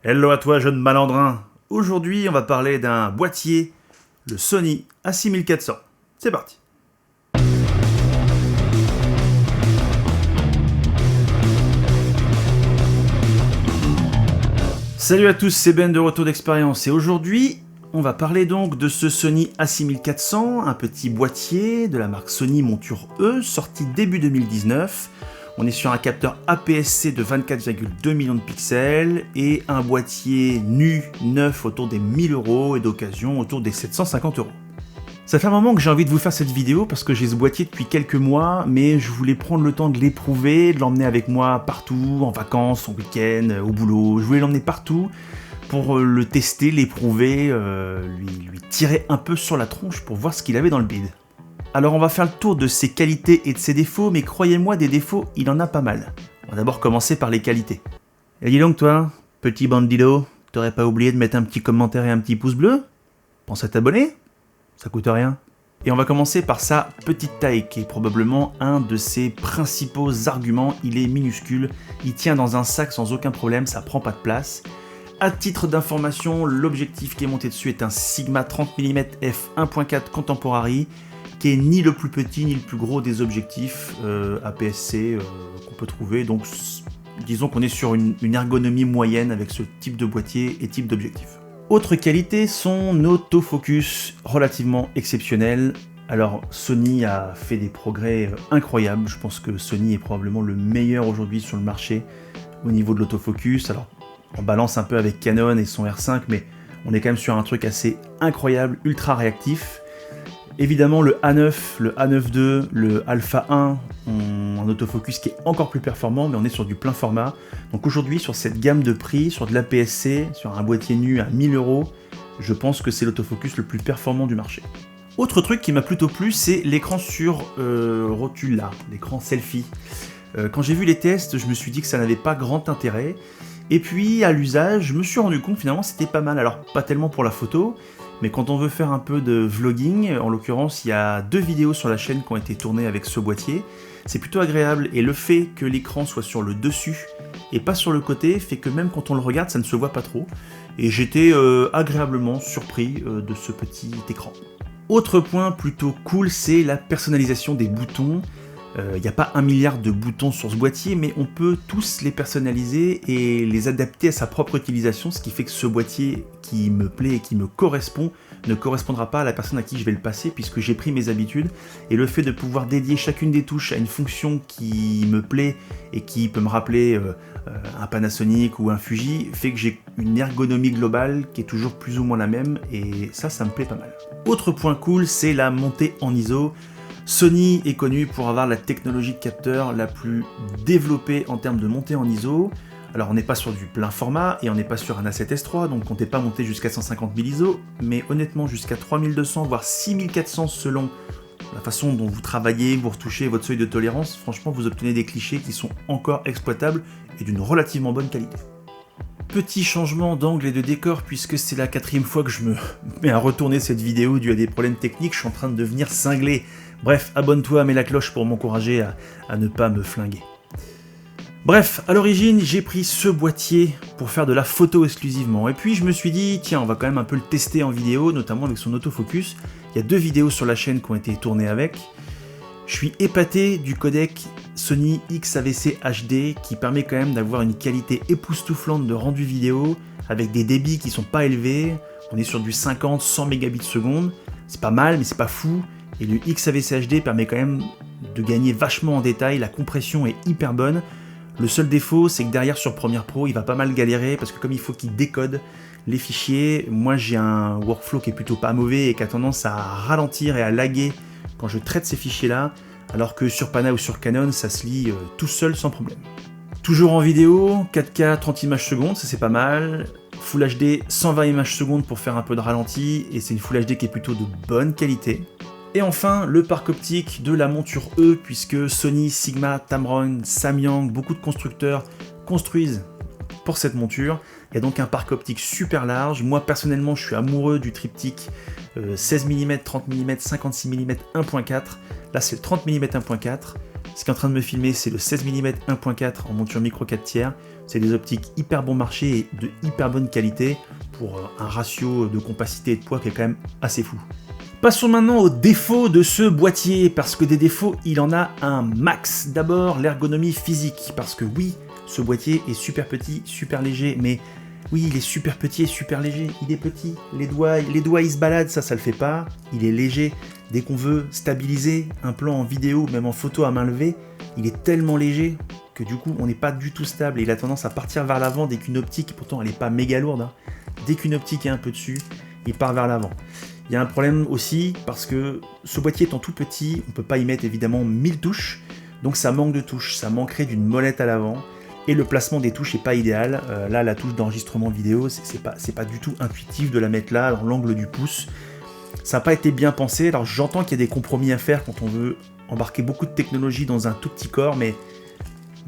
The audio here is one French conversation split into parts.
Hello à toi jeune malandrin. Aujourd'hui on va parler d'un boîtier, le Sony A6400. C'est parti. Salut à tous, c'est Ben de Retour d'Expérience et aujourd'hui on va parler donc de ce Sony A6400, un petit boîtier de la marque Sony monture E, sorti début 2019. On est sur un capteur APS-C de 24,2 millions de pixels et un boîtier nu, neuf, autour des 1000 € et d'occasion autour des 750 €. Ça fait un moment que j'ai envie de vous faire cette vidéo parce que j'ai ce boîtier depuis quelques mois, mais je voulais prendre le temps de l'éprouver, de l'emmener avec moi partout, en vacances, en week-end, au boulot. Je voulais l'emmener partout pour le tester, l'éprouver, lui tirer un peu sur la tronche pour voir ce qu'il avait dans le bide. Alors on va faire le tour de ses qualités et de ses défauts, mais croyez-moi, des défauts, il en a pas mal. On va d'abord commencer par les qualités. Et dis donc toi, petit bandido, t'aurais pas oublié de mettre un petit commentaire et un petit pouce bleu? Pense à t'abonner? Ça coûte rien. Et on va commencer par sa petite taille, qui est probablement un de ses principaux arguments. Il est minuscule, il tient dans un sac sans aucun problème, ça prend pas de place. À titre d'information, l'objectif qui est monté dessus est un Sigma 30 mm f1.4 Contemporary, qui est ni le plus petit ni le plus gros des objectifs APS-C qu'on peut trouver. Donc disons qu'on est sur une ergonomie moyenne avec ce type de boîtier et type d'objectif. Autre qualité, son autofocus relativement exceptionnel. Alors Sony a fait des progrès incroyables. Je pense que Sony est probablement le meilleur aujourd'hui sur le marché au niveau de l'autofocus. Alors on balance un peu avec Canon et son R5, mais on est quand même sur un truc assez incroyable, ultra réactif. Évidemment, le A9, le A9 II, le Alpha 1 ont un autofocus qui est encore plus performant, mais on est sur du plein format. Donc aujourd'hui, sur cette gamme de prix, sur de l'APS-C, sur un boîtier nu à 1000 €, je pense que c'est l'autofocus le plus performant du marché. Autre truc qui m'a plutôt plu, c'est l'écran sur rotule là, l'écran selfie. Quand j'ai vu les tests, je me suis dit que ça n'avait pas grand intérêt. Et puis à l'usage, je me suis rendu compte finalement c'était pas mal. Alors pas tellement pour la photo, mais quand on veut faire un peu de vlogging, en l'occurrence il y a 2 vidéos sur la chaîne qui ont été tournées avec ce boîtier, c'est plutôt agréable et le fait que l'écran soit sur le dessus et pas sur le côté fait que même quand on le regarde ça ne se voit pas trop et j'étais agréablement surpris de ce petit écran. Autre point plutôt cool, c'est la personnalisation des boutons. Il n'y a pas 1 milliard de boutons sur ce boîtier, mais on peut tous les personnaliser et les adapter à sa propre utilisation, ce qui fait que ce boîtier qui me plaît et qui me correspond ne correspondra pas à la personne à qui je vais le passer, puisque j'ai pris mes habitudes, et le fait de pouvoir dédier chacune des touches à une fonction qui me plaît et qui peut me rappeler un Panasonic ou un Fuji, fait que j'ai une ergonomie globale qui est toujours plus ou moins la même, et ça me plaît pas mal. Autre point cool, c'est la montée en ISO. Sony est connu pour avoir la technologie de capteur la plus développée en termes de montée en ISO. Alors on n'est pas sur du plein format et on n'est pas sur un A7S III, donc on n'est pas monté jusqu'à 150 000 ISO, mais honnêtement jusqu'à 3200 voire 6400 selon la façon dont vous travaillez, vous retouchez votre seuil de tolérance, franchement vous obtenez des clichés qui sont encore exploitables et d'une relativement bonne qualité. Petit changement d'angle et de décor puisque c'est la 4e fois que je me mets à retourner cette vidéo dû à des problèmes techniques, je suis en train de devenir cinglé. Bref, abonne-toi, mets la cloche pour m'encourager à ne pas me flinguer. Bref, à l'origine, j'ai pris ce boîtier pour faire de la photo exclusivement. Et puis je me suis dit, tiens, on va quand même un peu le tester en vidéo, notamment avec son autofocus. Il y a 2 vidéos sur la chaîne qui ont été tournées avec. Je suis épaté du codec Sony XAVC HD qui permet quand même d'avoir une qualité époustouflante de rendu vidéo avec des débits qui sont pas élevés. On est sur du 50-100 mégabits seconde. C'est pas mal, mais c'est pas fou. Et le XAVC HD permet quand même de gagner vachement en détail, la compression est hyper bonne. Le seul défaut, c'est que derrière sur Premiere Pro, il va pas mal galérer parce que comme il faut qu'il décode les fichiers, moi j'ai un workflow qui est plutôt pas mauvais et qui a tendance à ralentir et à laguer quand je traite ces fichiers-là, alors que sur Pana ou sur Canon, ça se lit tout seul sans problème. Toujours en vidéo, 4K 30 images secondes, ça c'est pas mal. Full HD 120 images secondes pour faire un peu de ralenti, et c'est une Full HD qui est plutôt de bonne qualité. Et enfin, le parc optique de la monture E, puisque Sony, Sigma, Tamron, Samyang, beaucoup de constructeurs construisent pour cette monture. Il y a donc un parc optique super large. Moi, personnellement, je suis amoureux du triptyque 16 mm, 30 mm, 56 mm 1.4. Là, c'est le 30 mm 1.4. Ce qui est en train de me filmer, c'est le 16 mm 1.4 en monture micro 4 tiers. C'est des optiques hyper bon marché et de hyper bonne qualité pour un ratio de compacité et de poids qui est quand même assez fou. Passons maintenant aux défauts de ce boîtier, parce que des défauts, il en a un max. D'abord, l'ergonomie physique, parce que oui, ce boîtier est super petit, super léger, mais oui, il est super petit et super léger, il est petit, les doigts ils se baladent, ça le fait pas, il est léger. Dès qu'on veut stabiliser un plan en vidéo, même en photo à main levée, il est tellement léger que du coup, on n'est pas du tout stable, et il a tendance à partir vers l'avant dès qu'une optique, pourtant elle n'est pas méga lourde, hein, dès qu'une optique est un peu dessus, il part vers l'avant. Il y a un problème aussi parce que ce boîtier étant tout petit, on ne peut pas y mettre évidemment 1000 touches, donc ça manque de touches, ça manquerait d'une molette à l'avant, et le placement des touches n'est pas idéal. Là, la touche d'enregistrement vidéo, c'est pas du tout intuitif de la mettre là, dans l'angle du pouce. Ça n'a pas été bien pensé, alors j'entends qu'il y a des compromis à faire quand on veut embarquer beaucoup de technologie dans un tout petit corps, mais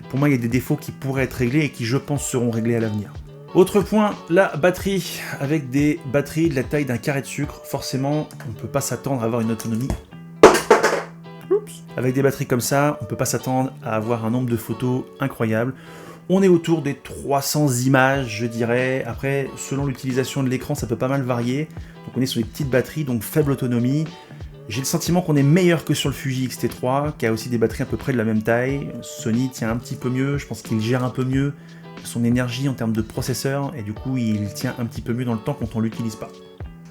pour moi il y a des défauts qui pourraient être réglés et qui je pense seront réglés à l'avenir. Autre point, la batterie. Avec des batteries de la taille d'un carré de sucre, forcément, on ne peut pas s'attendre à avoir une autonomie. Oups. Avec des batteries comme ça, on ne peut pas s'attendre à avoir un nombre de photos incroyable. On est autour des 300 images, je dirais. Après, selon l'utilisation de l'écran, ça peut pas mal varier. Donc on est sur des petites batteries, donc faible autonomie. J'ai le sentiment qu'on est meilleur que sur le Fuji X-T3, qui a aussi des batteries à peu près de la même taille. Sony tient un petit peu mieux, je pense qu'il gère un peu mieux son énergie en termes de processeur, et du coup il tient un petit peu mieux dans le temps quand on l'utilise pas.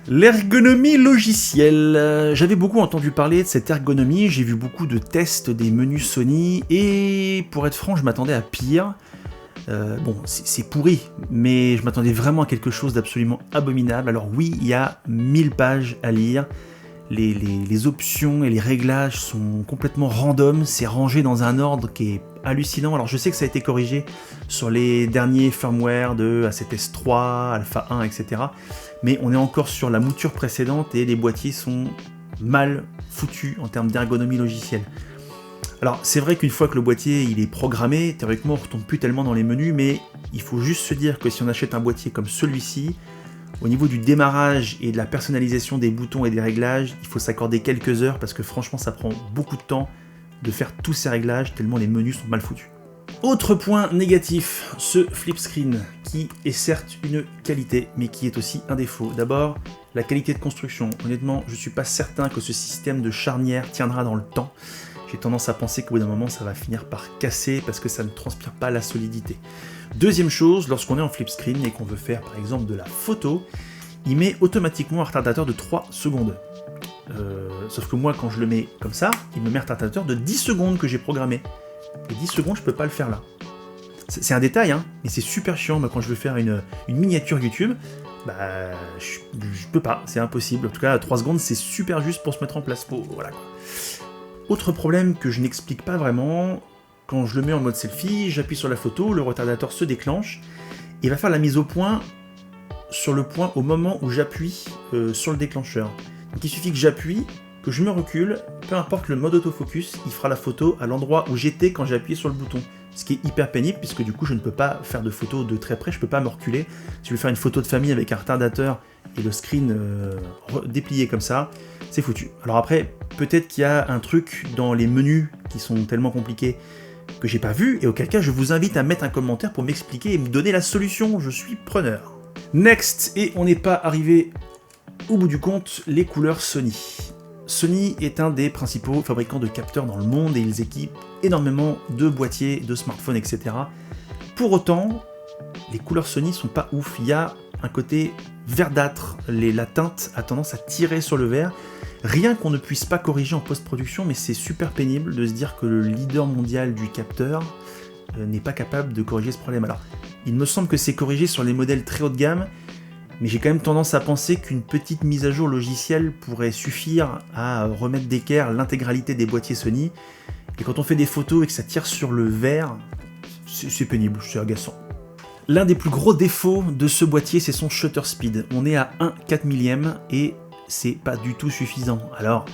L'ergonomie logicielle. J'avais beaucoup entendu parler de cette ergonomie, j'ai vu beaucoup de tests des menus Sony, et pour être franc, je m'attendais à pire. Bon, c'est pourri, mais je m'attendais vraiment à quelque chose d'absolument abominable. Alors oui, il y a 1000 pages à lire, les options et les réglages sont complètement random, c'est rangé dans un ordre qui est hallucinant. Alors je sais que ça a été corrigé sur les derniers firmware de A7S3, Alpha 1, etc. Mais on est encore sur la mouture précédente et les boîtiers sont mal foutus en termes d'ergonomie logicielle. Alors c'est vrai qu'une fois que le boîtier il est programmé, théoriquement on ne retombe plus tellement dans les menus, mais il faut juste se dire que si on achète un boîtier comme celui-ci, au niveau du démarrage et de la personnalisation des boutons et des réglages, il faut s'accorder quelques heures parce que franchement ça prend beaucoup de temps de faire tous ces réglages tellement les menus sont mal foutus. Autre point négatif, ce flip screen qui est certes une qualité mais qui est aussi un défaut. D'abord, la qualité de construction. Honnêtement, je ne suis pas certain que ce système de charnière tiendra dans le temps. J'ai tendance à penser qu'au bout d'un moment ça va finir par casser parce que ça ne transpire pas la solidité. Deuxième chose, lorsqu'on est en flip screen et qu'on veut faire par exemple de la photo, il met automatiquement un retardateur de 3 secondes. Sauf que moi quand je le mets comme ça, il me met un retardateur de 10 secondes que j'ai programmé. Et 10 secondes je peux pas le faire là. C'est un détail, hein, mais c'est super chiant. Moi, quand je veux faire une miniature YouTube, bah je peux pas, c'est impossible. En tout cas, 3 secondes c'est super juste pour se mettre en place. Voilà quoi. Autre problème que je n'explique pas vraiment, quand je le mets en mode selfie, j'appuie sur la photo, le retardateur se déclenche, et il va faire la mise au point sur le point au moment où j'appuie sur le déclencheur. Donc il suffit que j'appuie, que je me recule, peu importe le mode autofocus, il fera la photo à l'endroit où j'étais quand j'ai appuyé sur le bouton. Ce qui est hyper pénible, puisque du coup je ne peux pas faire de photos de très près, je peux pas me reculer. Si je veux faire une photo de famille avec un retardateur et le screen déplié comme ça, c'est foutu. Alors après, peut-être qu'il y a un truc dans les menus qui sont tellement compliqués que j'ai pas vu, et auquel cas je vous invite à mettre un commentaire pour m'expliquer et me donner la solution, je suis preneur. Next, et on n'est pas arrivé au bout du compte, les couleurs Sony. Sony est un des principaux fabricants de capteurs dans le monde et ils équipent énormément de boîtiers, de smartphones, etc. Pour autant, les couleurs Sony sont pas ouf, il y a un côté verdâtre, la teinte a tendance à tirer sur le vert, rien qu'on ne puisse pas corriger en post-production, mais c'est super pénible de se dire que le leader mondial du capteur n'est pas capable de corriger ce problème. Alors, il me semble que c'est corrigé sur les modèles très haut de gamme, mais j'ai quand même tendance à penser qu'une petite mise à jour logicielle pourrait suffire à remettre d'équerre l'intégralité des boîtiers Sony, et quand on fait des photos et que ça tire sur le vert, c'est pénible, c'est agaçant. L'un des plus gros défauts de ce boîtier, c'est son shutter speed. On est à 1/4 millième et c'est pas du tout suffisant. Alors,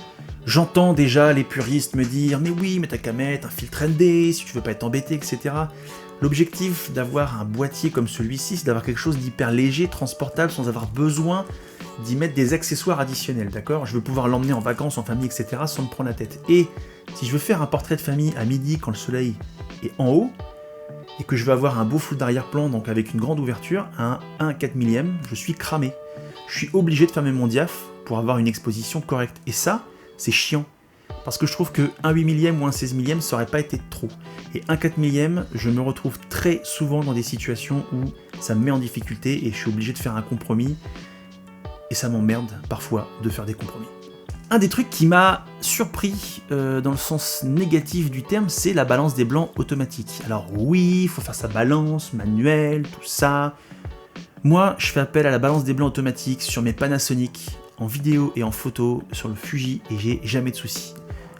j'entends déjà les puristes me dire « Mais oui, mais t'as qu'à mettre un filtre ND si tu veux pas être embêté, etc. » L'objectif d'avoir un boîtier comme celui-ci, c'est d'avoir quelque chose d'hyper léger, transportable, sans avoir besoin d'y mettre des accessoires additionnels, d'accord ? Je veux pouvoir l'emmener en vacances, en famille, etc. sans me prendre la tête. Et si je veux faire un portrait de famille à midi quand le soleil est en haut, et que je veux avoir un beau flou d'arrière-plan, donc avec une grande ouverture, un 1/4 millième, je suis cramé. Je suis obligé de fermer mon diaph pour avoir une exposition correcte. Et ça, c'est chiant. Parce que je trouve que 1/8 millième ou un 16 millième, ça aurait pas été trop. Et 1/4 millième, je me retrouve très souvent dans des situations où ça me met en difficulté et je suis obligé de faire un compromis. Et ça m'emmerde parfois de faire des compromis. Un des trucs qui m'a surpris dans le sens négatif du terme, c'est la balance des blancs automatique. Alors oui, il faut faire sa balance manuelle, tout ça. Moi, je fais appel à la balance des blancs automatique sur mes Panasonic, en vidéo et en photo, sur le Fuji, et j'ai jamais de soucis.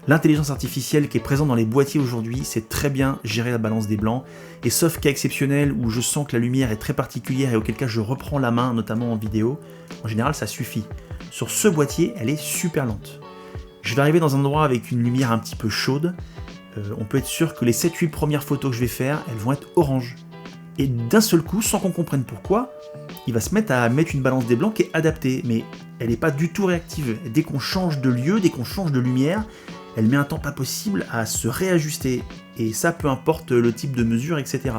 L'intelligence artificielle qui est présente dans les boîtiers aujourd'hui, c'est très bien gérer la balance des blancs, et sauf cas exceptionnel où je sens que la lumière est très particulière et auquel cas je reprends la main, notamment en vidéo, en général ça suffit. Sur ce boîtier, elle est super lente. Je vais arriver dans un endroit avec une lumière un petit peu chaude, on peut être sûr que les 7-8 premières photos que je vais faire, elles vont être orange. Et d'un seul coup, sans qu'on comprenne pourquoi, il va se mettre à mettre une balance des blancs qui est adaptée, mais elle n'est pas du tout réactive. Dès qu'on change de lieu, dès qu'on change de lumière, elle met un temps pas possible à se réajuster. Et ça, peu importe le type de mesure, etc.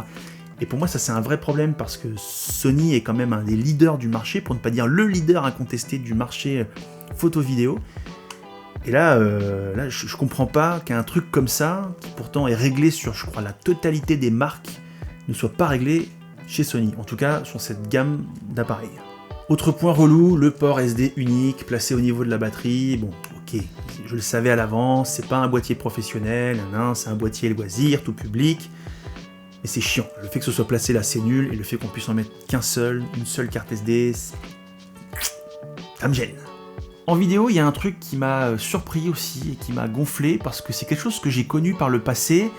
Et pour moi, ça c'est un vrai problème parce que Sony est quand même un des leaders du marché, pour ne pas dire le leader incontesté du marché photo-vidéo. Et là, je comprends pas qu'un truc comme ça, qui pourtant est réglé sur, je crois, la totalité des marques, ne soit pas réglé chez Sony, en tout cas sur cette gamme d'appareils. Autre point relou, le port SD unique placé au niveau de la batterie. Bon, ok, je le savais à l'avance, c'est pas un boîtier professionnel, c'est un boîtier loisir, tout public. Mais c'est chiant, le fait que ce soit placé là c'est nul, et le fait qu'on puisse en mettre qu'un seul, une seule carte SD, ça me gêne. En vidéo, il y a un truc qui m'a surpris aussi et qui m'a gonflé, parce que c'est quelque chose que j'ai connu par le passé,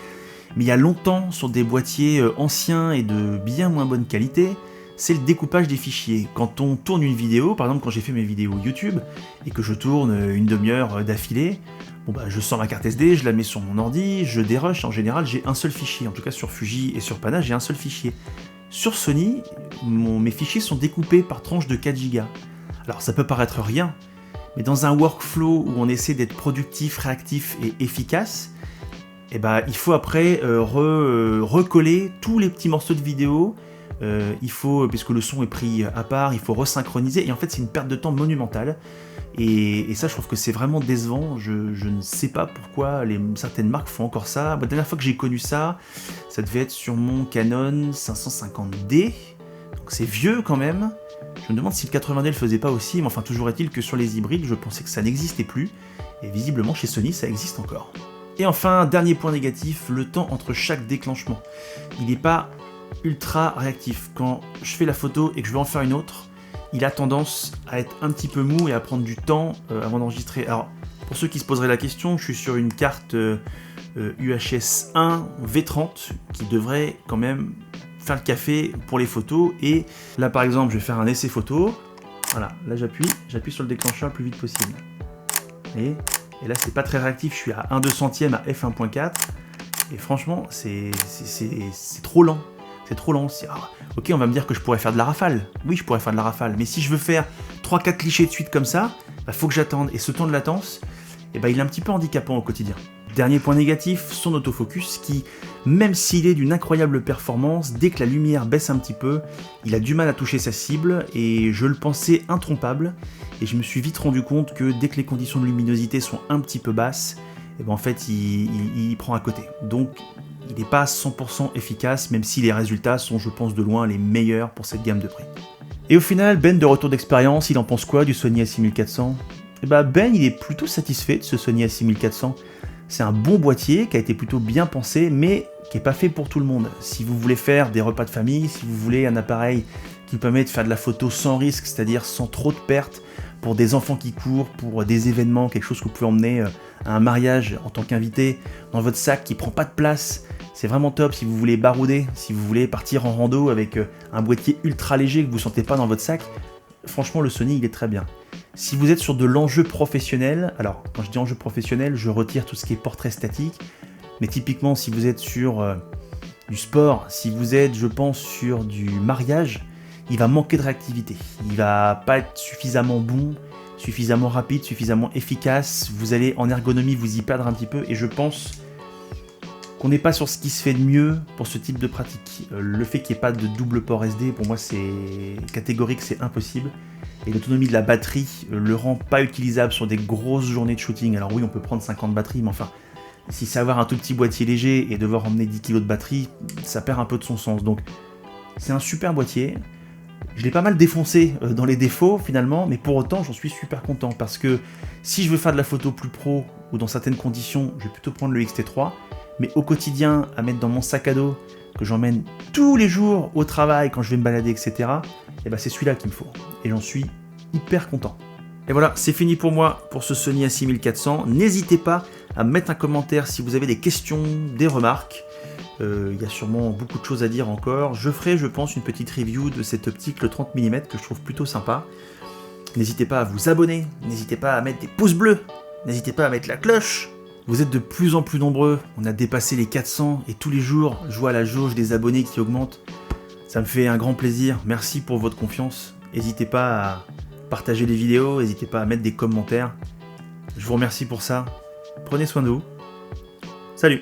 mais il y a longtemps sur des boîtiers anciens et de bien moins bonne qualité, c'est le découpage des fichiers. Quand on tourne une vidéo, par exemple quand j'ai fait mes vidéos YouTube, et que je tourne une demi-heure d'affilée, bon bah, je sors ma carte SD, je la mets sur mon ordi, je dérush, en général j'ai un seul fichier, en tout cas sur Fuji et sur Pana j'ai un seul fichier. Sur Sony, mes fichiers sont découpés par tranches de 4 Go. Alors ça peut paraître rien, mais dans un workflow où on essaie d'être productif, réactif et efficace, et bah, il faut après recoller tous les petits morceaux de vidéo, puisque le son est pris à part, il faut resynchroniser, et en fait c'est une perte de temps monumentale, et ça je trouve que c'est vraiment décevant, je ne sais pas pourquoi certaines marques font encore ça. La dernière fois que j'ai connu ça, ça devait être sur mon Canon 550D, donc c'est vieux quand même. Je me demande si le 80D le faisait pas aussi, mais enfin toujours est-il que sur les hybrides, je pensais que ça n'existait plus, et visiblement chez Sony ça existe encore. Et enfin, dernier point négatif, le temps entre chaque déclenchement. Il n'est pas ultra réactif. Quand je fais la photo et que je vais en faire une autre, il a tendance à être un petit peu mou et à prendre du temps avant d'enregistrer. Alors, pour ceux qui se poseraient la question, je suis sur une carte UHS 1 V30 qui devrait quand même faire le café pour les photos. Et là, par exemple, je vais faire un essai photo. Voilà, là j'appuie sur le déclencheur le plus vite possible. Et là, c'est pas très réactif, je suis à 1/2 centième à f1.4, et franchement, c'est trop lent. C'est trop lent. Ok, on va me dire que je pourrais faire de la rafale. Oui, je pourrais faire de la rafale, mais si je veux faire 3-4 clichés de suite comme ça, faut que j'attende. Et ce temps de latence, il est un petit peu handicapant au quotidien. Dernier point négatif, son autofocus qui, même s'il est d'une incroyable performance, dès que la lumière baisse un petit peu, il a du mal à toucher sa cible, et je le pensais intrompable, et je me suis vite rendu compte que dès que les conditions de luminosité sont un petit peu basses, en fait il prend à côté. Donc il n'est pas 100% efficace, même si les résultats sont, je pense, de loin les meilleurs pour cette gamme de prix. Et au final, Ben de retour d'expérience, il en pense quoi du Sony A6400 ? Ben il est plutôt satisfait de ce Sony A6400. C'est un bon boîtier qui a été plutôt bien pensé, mais qui n'est pas fait pour tout le monde. Si vous voulez faire des repas de famille, si vous voulez un appareil qui permet de faire de la photo sans risque, c'est-à-dire sans trop de pertes, pour des enfants qui courent, pour des événements, quelque chose que vous pouvez emmener à un mariage en tant qu'invité, dans votre sac qui prend pas de place, c'est vraiment top si vous voulez barouder, si vous voulez partir en rando avec un boîtier ultra léger que vous ne sentez pas dans votre sac. Franchement, le Sony, il est très bien. Si vous êtes sur de l'enjeu professionnel, alors quand je dis enjeu professionnel, je retire tout ce qui est portrait statique, mais typiquement si vous êtes sur du sport, si vous êtes, je pense, sur du mariage, il va manquer de réactivité. Il va pas être suffisamment bon, suffisamment rapide, suffisamment efficace. Vous allez en ergonomie vous y perdre un petit peu, et je pense qu'on n'est pas sur ce qui se fait de mieux pour ce type de pratique. Le fait qu'il n'y ait pas de double port SD, pour moi c'est catégorique, c'est impossible. Et l'autonomie de la batterie le rend pas utilisable sur des grosses journées de shooting. Alors oui, on peut prendre 50 batteries, mais enfin, si c'est avoir un tout petit boîtier léger et devoir emmener 10 kg de batterie, ça perd un peu de son sens. Donc c'est un super boîtier. Je l'ai pas mal défoncé dans les défauts finalement, mais pour autant j'en suis super content parce que si je veux faire de la photo plus pro ou dans certaines conditions, je vais plutôt prendre le X-T3. Mais au quotidien, à mettre dans mon sac à dos, que j'emmène tous les jours au travail, quand je vais me balader, etc., et ben c'est celui-là qu'il me faut. Et j'en suis hyper content. Et voilà, c'est fini pour moi, pour ce Sony A6400. N'hésitez pas à mettre un commentaire si vous avez des questions, des remarques. Il y a sûrement beaucoup de choses à dire encore. Je ferai, je pense, une petite review de cette optique, le 30 mm, que je trouve plutôt sympa. N'hésitez pas à vous abonner, n'hésitez pas à mettre des pouces bleus, n'hésitez pas à mettre la cloche. Vous êtes de plus en plus nombreux, on a dépassé les 400 et tous les jours, je vois la jauge des abonnés qui augmente. Ça me fait un grand plaisir, merci pour votre confiance. N'hésitez pas à partager les vidéos, n'hésitez pas à mettre des commentaires. Je vous remercie pour ça. Prenez soin de vous. Salut!